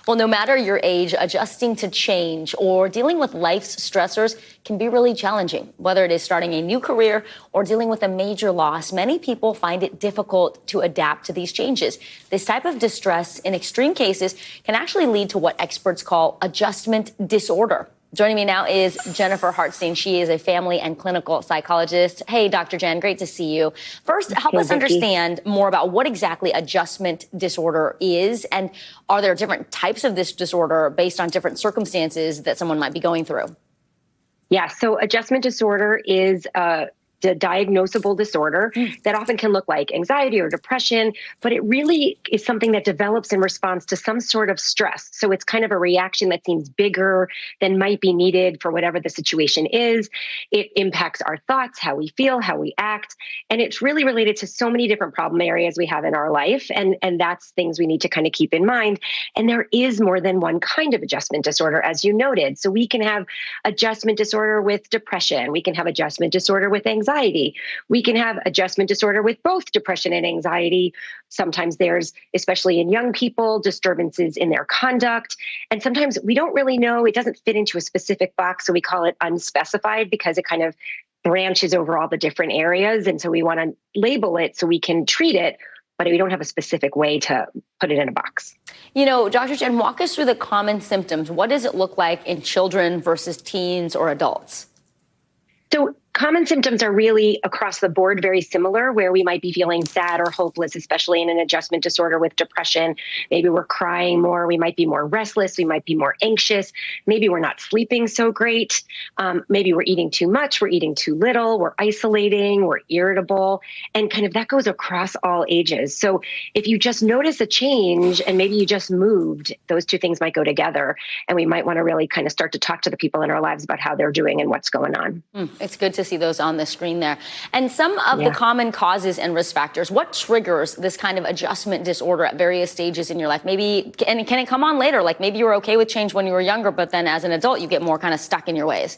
Well, no matter your age, adjusting to change or dealing with life's stressors can be really challenging. Whether it is starting a new career or dealing with a major loss, many people find it difficult to adapt to these changes. This type of distress, in extreme cases, can actually lead to what experts call adjustment disorder. Joining me now is Jennifer Hartstein. She is a family and clinical psychologist. Hey, Dr. Jen, great to see you. First, help us understand more about what exactly adjustment disorder is, and are there different types of this disorder based on different circumstances that someone might be going through? Yeah, so adjustment disorder is the diagnosable disorder that often can look like anxiety or depression, but it really is something that develops in response to some sort of stress. So it's kind of a reaction that seems bigger than might be needed for whatever the situation is. It impacts our thoughts, how we feel, how we act, and it's really related to so many different problem areas we have in our life, and that's things we need to kind of keep in mind. And there is more than one kind of adjustment disorder, as you noted. So we can have adjustment disorder with depression. We can have adjustment disorder with anxiety. We can have adjustment disorder with both depression and anxiety. Sometimes there's, especially in young people, disturbances in their conduct. And sometimes we don't really know, it doesn't fit into a specific box. So we call it unspecified because it kind of branches over all the different areas. And so we want to label it so we can treat it, but we don't have a specific way to put it in a box. You know, Dr. Jen, walk us through the common symptoms. What does it look like in children versus teens or adults? So common symptoms are really across the board very similar, where we might be feeling sad or hopeless, especially in an adjustment disorder with depression. Maybe we're crying more. We might be more restless. We might be more anxious. Maybe we're not sleeping so great. Maybe we're eating too much. We're eating too little. We're isolating. We're irritable. And kind of that goes across all ages. So if you just notice a change and maybe you just moved, those two things might go together. And we might want to really kind of start to talk to the people in our lives about how they're doing and what's going on. It's good to see those on the screen there. And some of the common causes and risk factors, what triggers this kind of adjustment disorder at various stages in your life? Maybe, and can it come on later? Like maybe you were okay with change when you were younger, but then as an adult, you get more kind of stuck in your ways.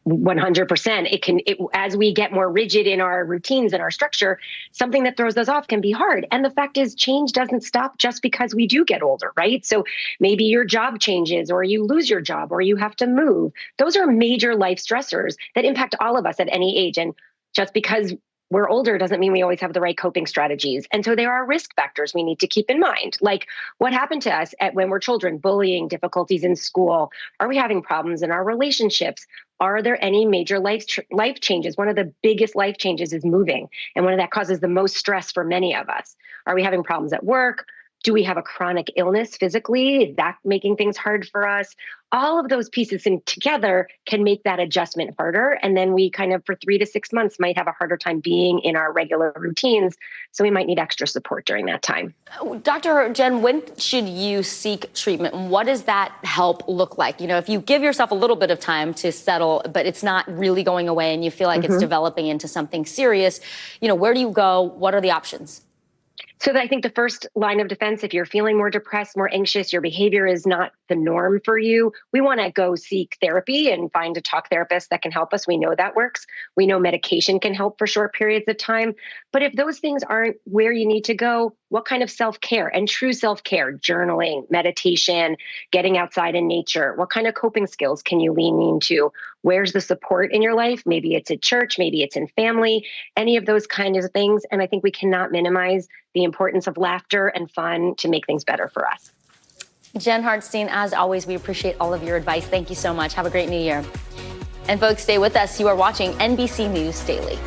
100%. As we get more rigid in our routines and our structure, something that throws us off can be hard. And the fact is, change doesn't stop just because we do get older, right? So maybe your job changes, or you lose your job, or you have to move. Those are major life stressors that impact all of us at any age. And just because we're older doesn't mean we always have the right coping strategies. And so there are risk factors we need to keep in mind, like what happened to us when we're children, bullying, difficulties in school. Are we having problems in our relationships? Are there any major life changes? One of the biggest life changes is moving. And one of that causes the most stress for many of us. Are we having problems at work? Do we have a chronic illness physically? Is that making things hard for us? All of those pieces together can make that adjustment harder. And then we kind of, for 3 to 6 months, might have a harder time being in our regular routines. So we might need extra support during that time. Dr. Jen, when should you seek treatment? What does that help look like? You know, if you give yourself a little bit of time to settle, but it's not really going away and you feel like it's developing into something serious, you know, where do you go? What are the options? So I think the first line of defense, if you're feeling more depressed, more anxious, your behavior is not the norm for you, we want to go seek therapy and find a talk therapist that can help us. We know that works. We know medication can help for short periods of time. But if those things aren't where you need to go, what kind of self-care and true self-care, journaling, meditation, getting outside in nature, what kind of coping skills can you lean into? Where's the support in your life? Maybe it's at church, maybe it's in family, any of those kinds of things. And I think we cannot minimize the importance of laughter and fun to make things better for us. Jen Hartstein, as always, we appreciate all of your advice. Thank you so much. Have a great new year. And folks, stay with us. You are watching NBC News Daily.